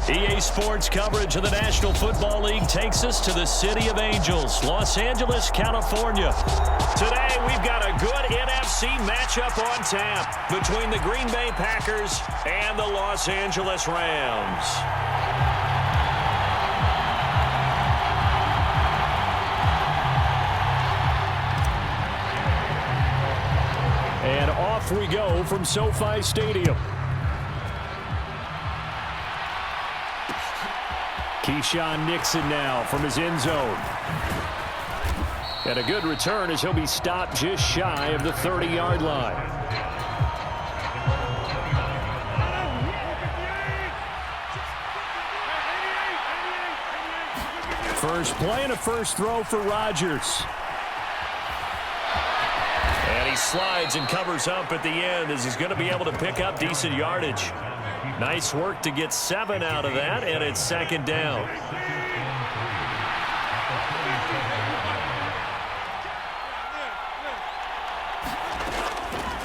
EA Sports coverage of the National Football League takes us to the City of Angels, Los Angeles, California. Today, we've got a good NFC matchup on tap between the Green Bay Packers and the Los Angeles Rams. And off we go from SoFi Stadium. Keyshawn Nixon now from his end zone. And a good return as he'll be stopped just shy of the 30-yard line. First play and a first throw for Rodgers. And he slides and covers up at the end as he's going to be able to pick up decent yardage. Nice work to get 7 out of that, and it's second down.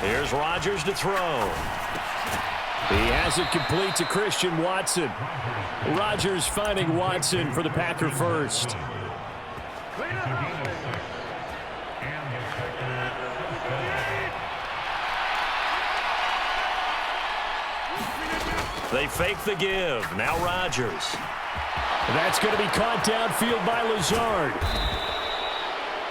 Here's Rodgers to throw. He has it complete to Christian Watson. Rodgers finding Watson for the Packer first. They fake the give. Now Rodgers. That's going to be caught downfield by Lazard.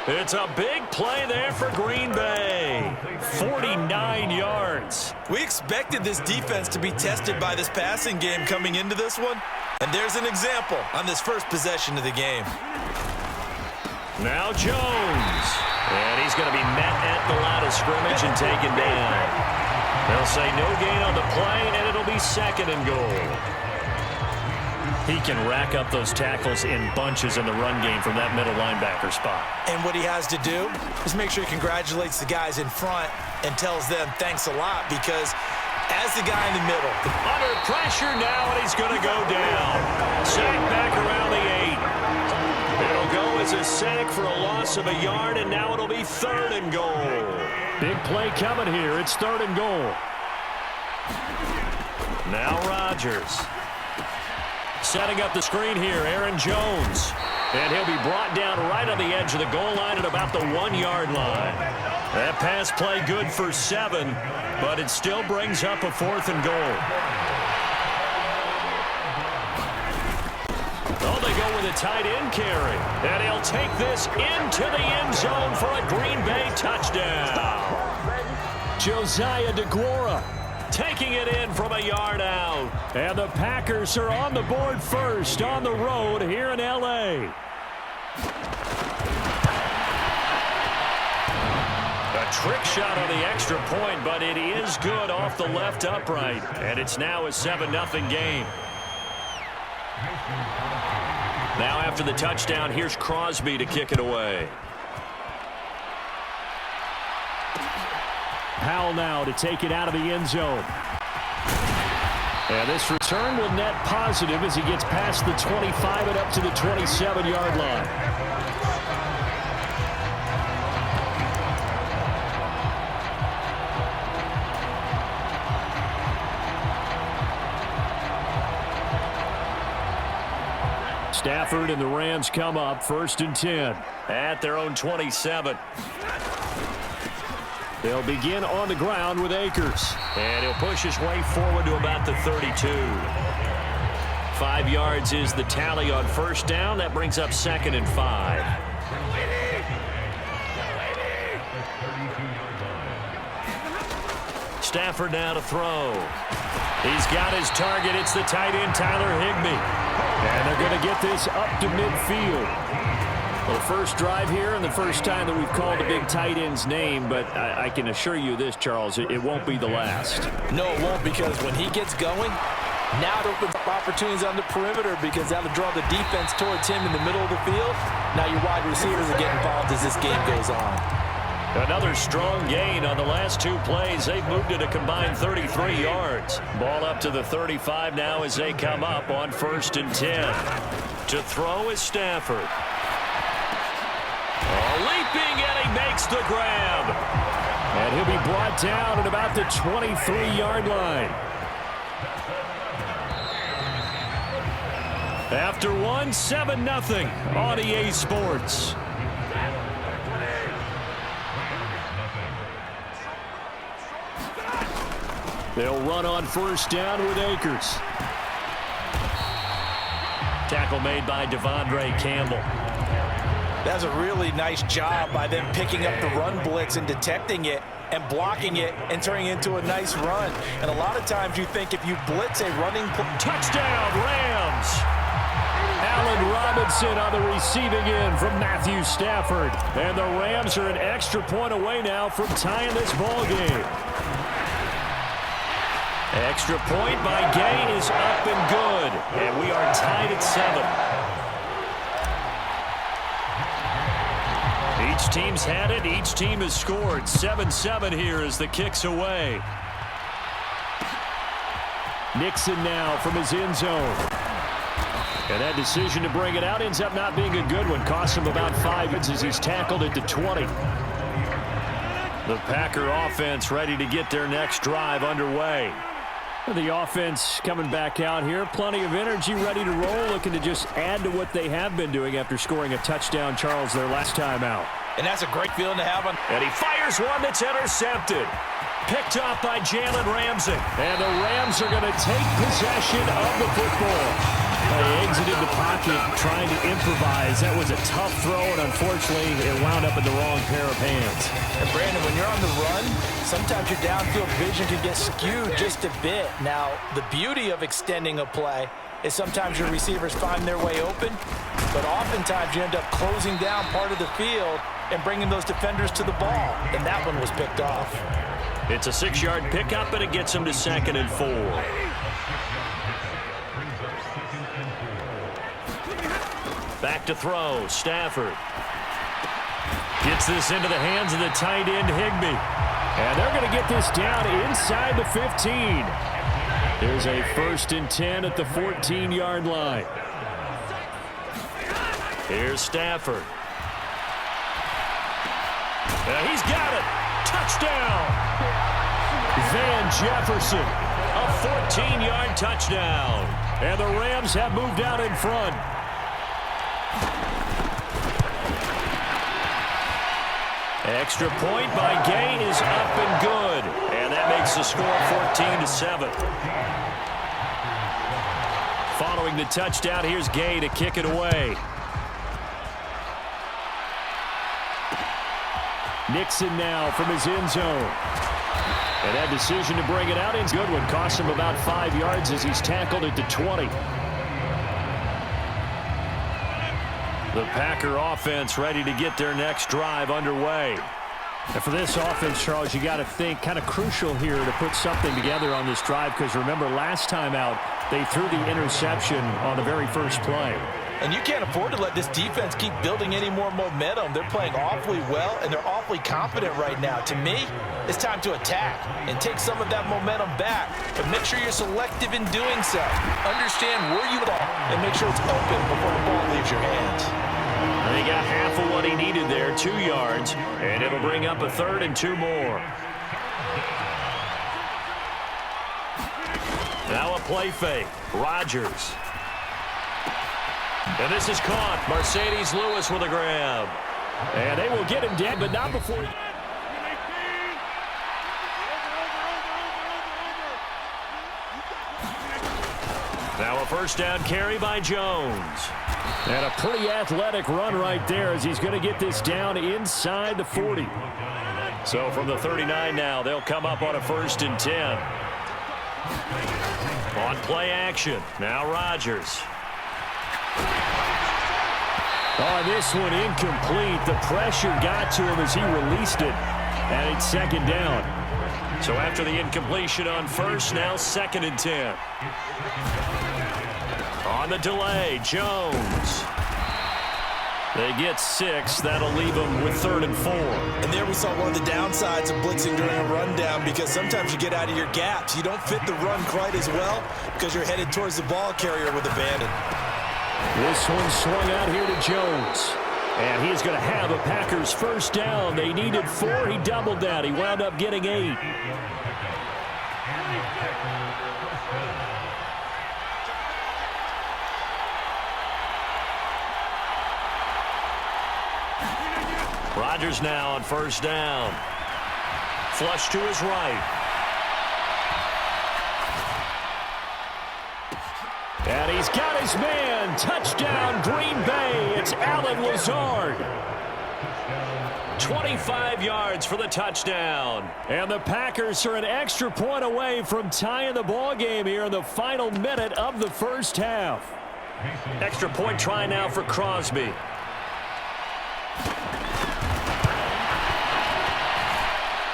It's a big play there for Green Bay. 49 yards. We expected this defense to be tested by this passing game coming into this one. And there's an example on this first possession of the game. Now Jones. And he's going to be met at the line of scrimmage and taken down. They'll say no gain on the play, and it'll be second and goal. He can rack up those tackles in bunches in the run game from that middle linebacker spot. And what he has to do is make sure he congratulates the guys in front and tells them thanks a lot, because as the guy in the middle. Under pressure now, and he's going to go down. Sack back around the 8. It'll go as a sack for a loss of a yard, and now it'll be third and goal. Big play coming here. It's third and goal. Now Rodgers. Setting up the screen here, Aaron Jones. And he'll be brought down right on the edge of the goal line at about the 1-yard line. That pass play good for 7, but it still brings up a fourth and goal. Oh, they go with a tight end carry. And he'll take this into the end zone for a Green Bay touchdown. Josiah DeGuara taking it in from a yard out. And the Packers are on the board first on the road here in L.A. A trick shot on the extra point, but it is good off the left upright. And it's now a 7-0 game. Now after the touchdown, here's Crosby to kick it away. Powell now to take it out of the end zone. And this return will net positive as he gets past the 25 and up to the 27-yard line. Stafford and the Rams come up first and 10 at their own 27. They'll begin on the ground with Akers. And he'll push his way forward to about the 32. 5 yards is the tally on first down. That brings up second and 5. Stafford now to throw. He's got his target. It's the tight end, Tyler Higbee. And they're going to get this up to midfield. Well, first drive here and the first time that we've called a big tight end's name, but I can assure you this, Charles, it won't be the last. No, it won't, because when he gets going, now it opens up opportunities on the perimeter, because that'll draw the defense towards him in the middle of the field. Now your wide receivers are getting involved as this game goes on. Another strong gain on the last 2 plays. They've moved it a combined 33 yards. Ball up to the 35 now as they come up on first and 10. To throw is Stafford. Leaping, and he makes the grab. And he'll be brought down at about the 23-yard line. After one, 7-0 on EA Sports. They'll run on first down with Akers. Tackle made by Devondre Campbell. That's a really nice job by them picking up the run blitz and detecting it and blocking it and turning it into a nice run. And a lot of times you think if you blitz a running touchdown, Rams! Allen Robinson on the receiving end from Matthew Stafford. And the Rams are an extra point away now from tying this ball game. Extra point by Gay is up and good. And we are tied at 7. Each team's had it. Each team has scored. 7-7 here as the kick's away. Nixon now from his end zone. And that decision to bring it out ends up not being a good one. Costs him about 5 yards as he's tackled at the 20. The Packer offense ready to get their next drive underway. The offense coming back out here. Plenty of energy, ready to roll, looking to just add to what they have been doing after scoring a touchdown, Charles, their last time out. And that's a great feeling to have on. And he fires one that's intercepted. Picked off by Jalen Ramsey. And the Rams are going to take possession of the football. They exited the pocket trying to improvise. That was a tough throw, and unfortunately, it wound up in the wrong pair of hands. And Brandon, when you're on the run, sometimes your downfield vision can get skewed just a bit. Now, the beauty of extending a play is sometimes your receivers find their way open, but oftentimes you end up closing down part of the field and bringing those defenders to the ball, and that one was picked off. It's a 6-yard pickup, and it gets them to 2nd and 4. Back to throw, Stafford. Gets this into the hands of the tight end, Higbee. And they're going to get this down inside the 15. There's a 1st and 10 at the 14-yard line. Here's Stafford. He's got it. Touchdown. Van Jefferson. A 14-yard touchdown. And the Rams have moved out in front. Extra point by Gay is up and good. And that makes the score 14-7. Following the touchdown, here's Gay to kick it away. Nixon now from his end zone. And that decision to bring it out is a good one. Costs him about 5 yards as he's tackled at the 20. The Packer offense ready to get their next drive underway. And for this offense, Charles, you got to think kind of crucial here to put something together on this drive, because remember last time out they threw the interception on the very first play. And you can't afford to let this defense keep building any more momentum. They're playing awfully well, and they're awfully confident right now. To me, it's time to attack and take some of that momentum back. But make sure you're selective in doing so. Understand where you are and make sure it's open before the ball leaves your hands. He got half of what he needed there, 2 yards, and it'll bring up a 3rd and 2 more. Now a play fake. Rodgers. And this is caught. Mercedes Lewis with a grab. And they will get him dead, but not before. Now a 1st down carry by Jones. And a pretty athletic run right there as he's going to get this down inside the 40. So from the 39 now, they'll come up on a 1st and 10. On play action, now Rodgers. Oh, this one incomplete. The pressure got to him as he released it. And it's 2nd down. So after the incompletion on 1st, now 2nd and 10. On the delay, Jones. They get 6. That'll leave them with 3rd and 4. And there we saw one of the downsides of blitzing during a rundown, because sometimes you get out of your gaps. You don't fit the run quite as well because you're headed towards the ball carrier with abandon. This one swung out here to Jones. And he's going to have a Packers 1st down. They needed 4. He doubled that. He wound up getting 8. Rodgers now on first down. Flush to his right. And he's got his man. Touchdown, Green Bay. It's Allen Lazard. 25 yards for the touchdown. And the Packers are an extra point away from tying the ball game here in the final minute of the first half. Extra point try now for Crosby.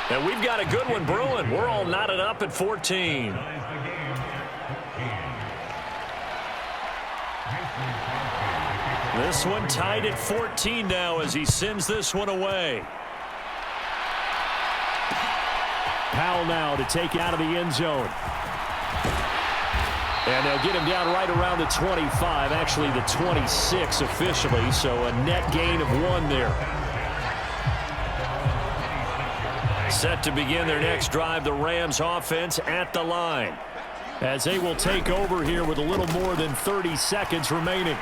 And we've got a good one brewing. We're all knotted up at 14. This one tied at 14 now as he sends this one away. Powell now to take it out of the end zone. And they'll get him down right around the 25, actually the 26 officially, so a net gain of 1 there. Set to begin their next drive, the Rams offense at the line, as they will take over here with a little more than 30 seconds remaining.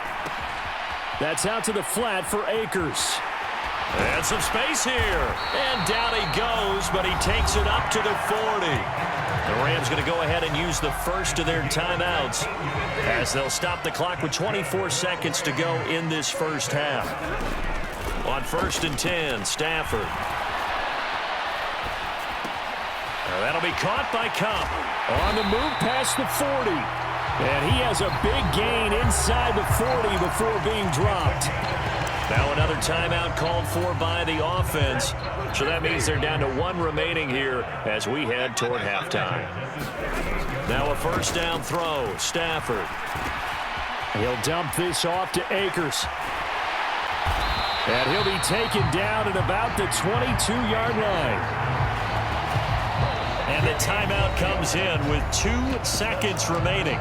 That's out to the flat for Akers. And some space here. And down he goes, but he takes it up to the 40. The Rams going to go ahead and use the first of their timeouts as they'll stop the clock with 24 seconds to go in this first half. On 1st and 10, Stafford. Now that'll be caught by Cup. On the move past the 40. And he has a big gain inside the 40 before being dropped. Now another timeout called for by the offense. So that means they're down to 1 remaining here as we head toward halftime. Now a first down throw. Stafford. He'll dump this off to Akers. And he'll be taken down at about the 22-yard line. And the timeout comes in with 2 seconds remaining.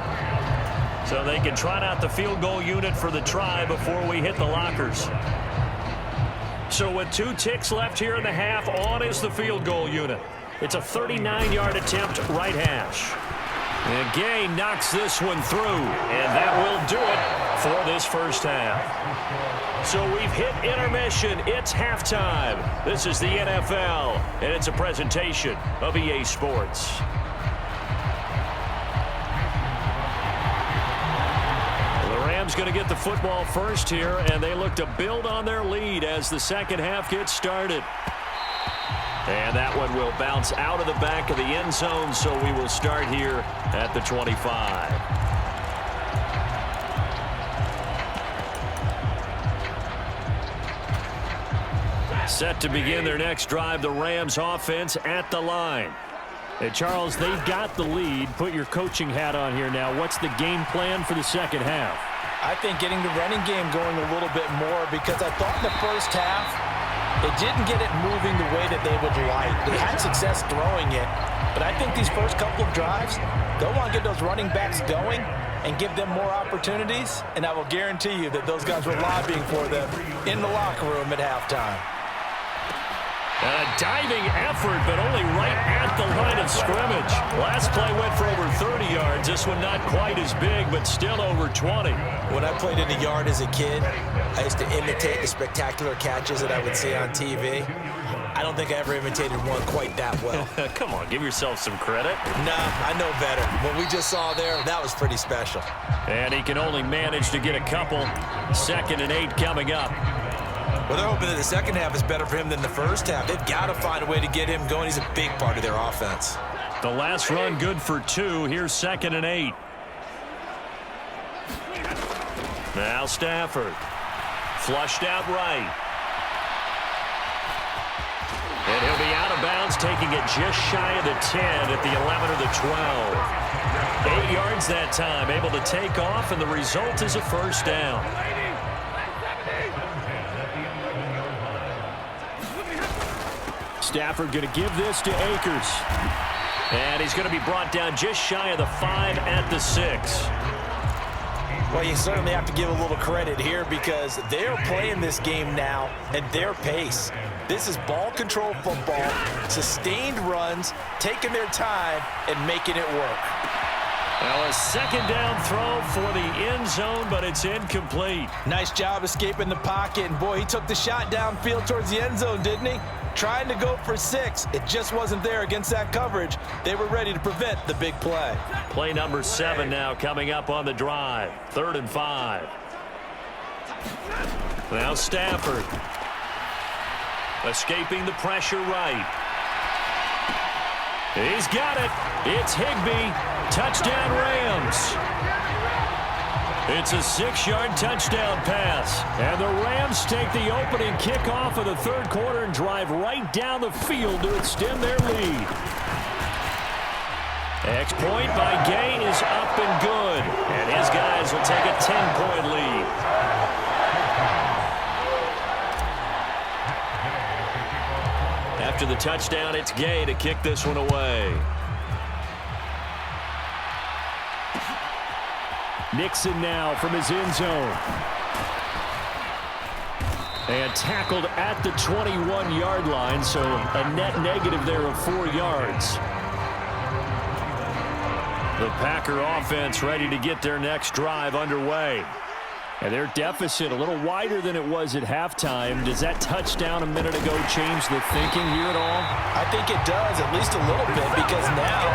So they can trot out the field goal unit for the try before we hit the lockers. So with 2 ticks left here in the half, on is the field goal unit. It's a 39-yard attempt right hash. And Gay knocks this one through, and that will do it for this first half. So we've hit intermission. It's halftime. This is the NFL, and it's a presentation of EA Sports. The Rams going to get the football first here, and they look to build on their lead as the second half gets started. And that one will bounce out of the back of the end zone, so we will start here at the 25. Set to begin their next drive, the Rams offense at the line. Hey, Charles, they've got the lead. Put your coaching hat on here now. What's the game plan for the second half? I think getting the running game going a little bit more, because I thought in the first half, they didn't get it moving the way that they would like. They had success throwing it, but I think these first couple of drives, they'll want to get those running backs going and give them more opportunities, and I will guarantee you that those guys were lobbying for them in the locker room at halftime. A diving effort, but only right at the line of scrimmage. Last play went for over 30 yards. This one not quite as big, but still over 20. When I played in the yard as a kid, I used to imitate the spectacular catches that I would see on TV. I don't think I ever imitated one quite that well. Come on, give yourself some credit. Nah, I know better. What we just saw there, that was pretty special. And he can only manage to get a couple. 2nd and 8 coming up. Well, they're hoping that the second half is better for him than the first half. They've got to find a way to get him going. He's a big part of their offense. The last run good for 2. Here's 2nd and 8. Now Stafford. Flushed out right. And he'll be out of bounds, taking it just shy of the 10 at the 11 or the 12. 8 yards that time, able to take off, and the result is a first down. Stafford going to give this to Akers. And he's going to be brought down just shy of the 5 at the 6. Well, you certainly have to give a little credit here because they're playing this game now at their pace. This is ball control football, sustained runs, taking their time and making it work. Now a second down throw for the end zone, but it's incomplete. Nice job escaping the pocket. And, boy, he took the shot downfield towards the end zone, didn't he? Trying to go for 6. It just wasn't there against that coverage. They were ready to prevent the big play. Play number 7 now coming up on the drive. 3rd and 5. Now Stafford. Escaping the pressure right. He's got it. It's Higbee. Touchdown Rams. It's a 6-yard touchdown pass. And the Rams take the opening kickoff of the 3rd quarter and drive right down the field to extend their lead. X-point by Gay is up and good. And his guys will take a 10-point lead. After the touchdown, it's Gay to kick this one away. Nixon now from his end zone. And tackled at the 21-yard line, so a net negative there of 4 yards. The Packer offense ready to get their next drive underway. And their deficit a little wider than it was at halftime. Does that touchdown a minute ago change the thinking here at all? I think it does, at least a little bit, because now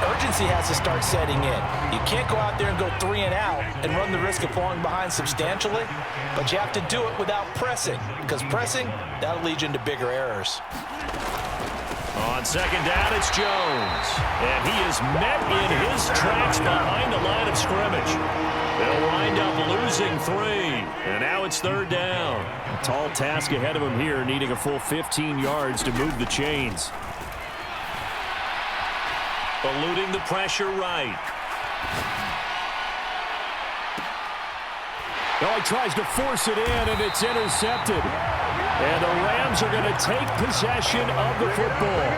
urgency has to start setting in. You can't go out there and go 3 and out and run the risk of falling behind substantially, but you have to do it without pressing, because pressing, that'll lead you into bigger errors. On second down, it's Jones. And he is met in his tracks behind the line of scrimmage. They'll wind up losing 3. And now it's 3rd down. A tall task ahead of him here, needing a full 15 yards to move the chains. Eluding the pressure right. Oh, he tries to force it in, and it's intercepted. And the Rams are going to take possession of the football.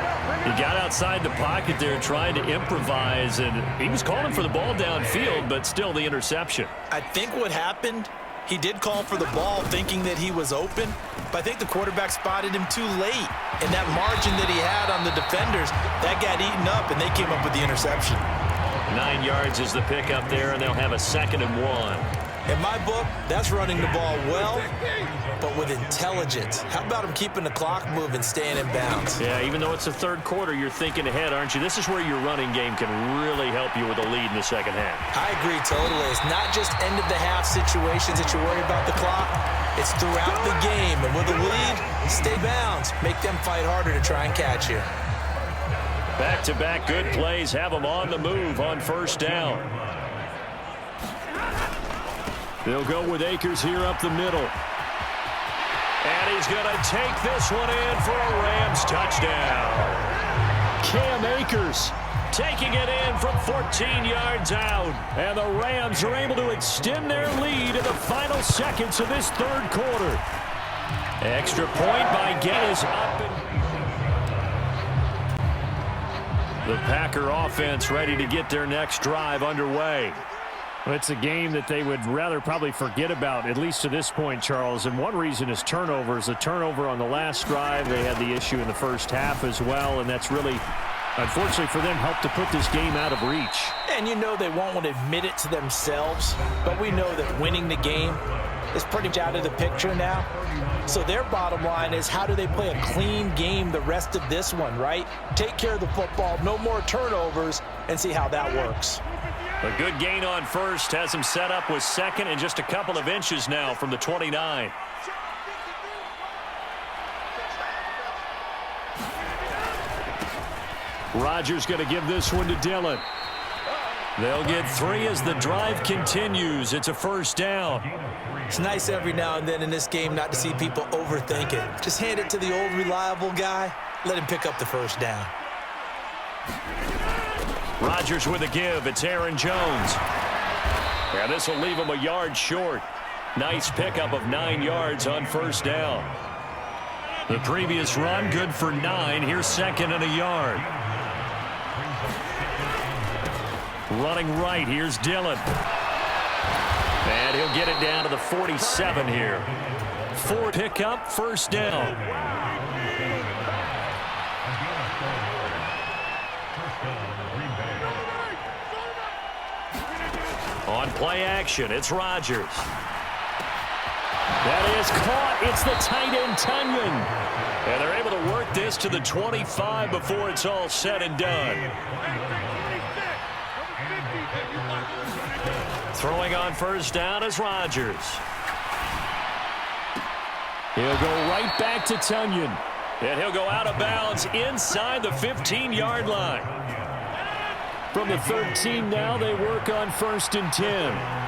He got outside the pocket there trying to improvise, and he was calling for the ball downfield, but still the interception. I think what happened, he did call for the ball thinking that he was open, but I think the quarterback spotted him too late. And that margin that he had on the defenders, that got eaten up, and they came up with the interception. 9 yards is the pickup there, and they'll have a 2nd and 1. In my book, that's running the ball well, but with intelligence. How about him keeping the clock moving, staying in bounds? Yeah, even though it's the 3rd quarter, you're thinking ahead, aren't you? This is where your running game can really help you with a lead in the 2nd half. I agree totally. It's not just end-of-the-half situations that you worry about the clock. It's throughout the game. And with a lead, stay bounds. Make them fight harder to try and catch you. Back-to-back good plays have them on the move on 1st down. They'll go with Akers here up the middle. And he's going to take this one in for a Rams touchdown. Cam Akers taking it in from 14 yards out. And the Rams are able to extend their lead in the final seconds of this 3rd quarter. Extra point by Gay is up. The Packer offense ready to get their next drive underway. Well, it's a game that they would rather probably forget about, at least to this point, Charles. And one reason is turnovers. The turnover on the last drive, they had the issue in the 1st half as well, and that's really, unfortunately for them, helped to put this game out of reach. And you know they won't want to admit it to themselves, but we know that winning the game is pretty much out of the picture now. So their bottom line is, how do they play a clean game the rest of this one, right? Take care of the football, no more turnovers, and see how that works. A good gain on 1st has him set up with 2nd and just a couple of inches now from the 29. Rodgers going to give this one to Dillon. They'll get 3 as the drive continues. It's a 1st down. It's nice every now and then in this game not to see people overthink it. Just hand it to the old reliable guy. Let him pick up the 1st down. Rodgers with a give. It's Aaron Jones. Yeah, this will leave him a yard short. Nice pickup of 9 yards on 1st down. The previous run, good for 9. Here's 2nd and a yard. Running right, here's Dillon. And he'll get it down to the 47 here. 4 pickup, 1st down. On play action, it's Rodgers. That is caught. It's the tight end, Tunyon. And they're able to work this to the 25 before it's all said and done. Throwing on first down is Rodgers. He'll go right back to Tunyon. And he'll go out of bounds inside the 15-yard line. From the 13 now, they work on 1st and 10.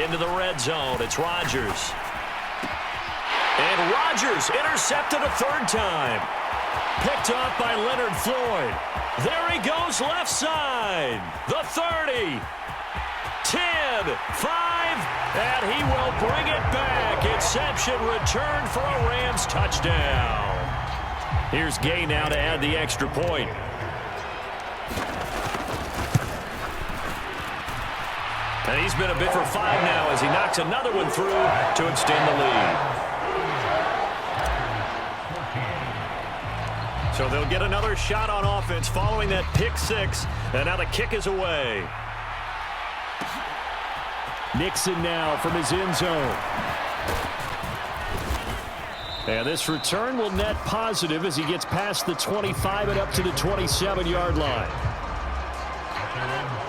Into the red zone, it's Rodgers. And Rodgers intercepted a third time. Picked off by Leonard Floyd. There he goes left side. The 30. 10, 5, and he will bring it back. Inception return for a Rams touchdown. Here's Gay now to add the extra point. And he's been a bit for 5 now as he knocks another one through to extend the lead. So they'll get another shot on offense following that pick 6, and now the kick is away. Nixon now from his end zone. And this return will net positive as he gets past the 25 and up to the 27-yard line.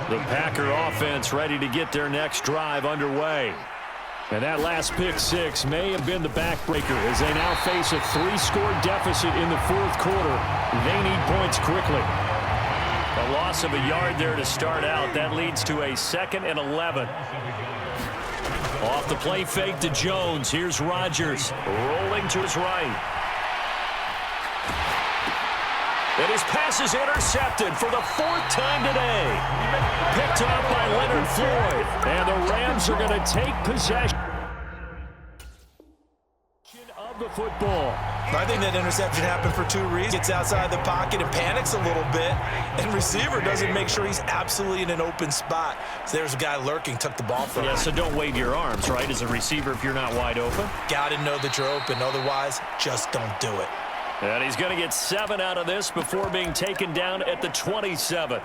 The Packer offense ready to get their next drive underway. And that last pick 6 may have been the backbreaker as they now face a 3-score deficit in the 4th quarter. They need points quickly. A loss of a yard there to start out. That leads to a 2nd and 11. Off the play fake to Jones. Here's Rodgers rolling to his right. And his pass is intercepted for the 4th time today. Picked off by Leonard Floyd. And the Rams are going to take possession of the football. I think that interception happened for 2 reasons. Gets outside the pocket and panics a little bit. And receiver doesn't make sure he's absolutely in an open spot. So there's a guy lurking, took the ball from him. Yeah, so don't wave your arms, right, as a receiver if you're not wide open. Got to know that you're open. Otherwise, just don't do it. And he's going to get 7 out of this before being taken down at the 27.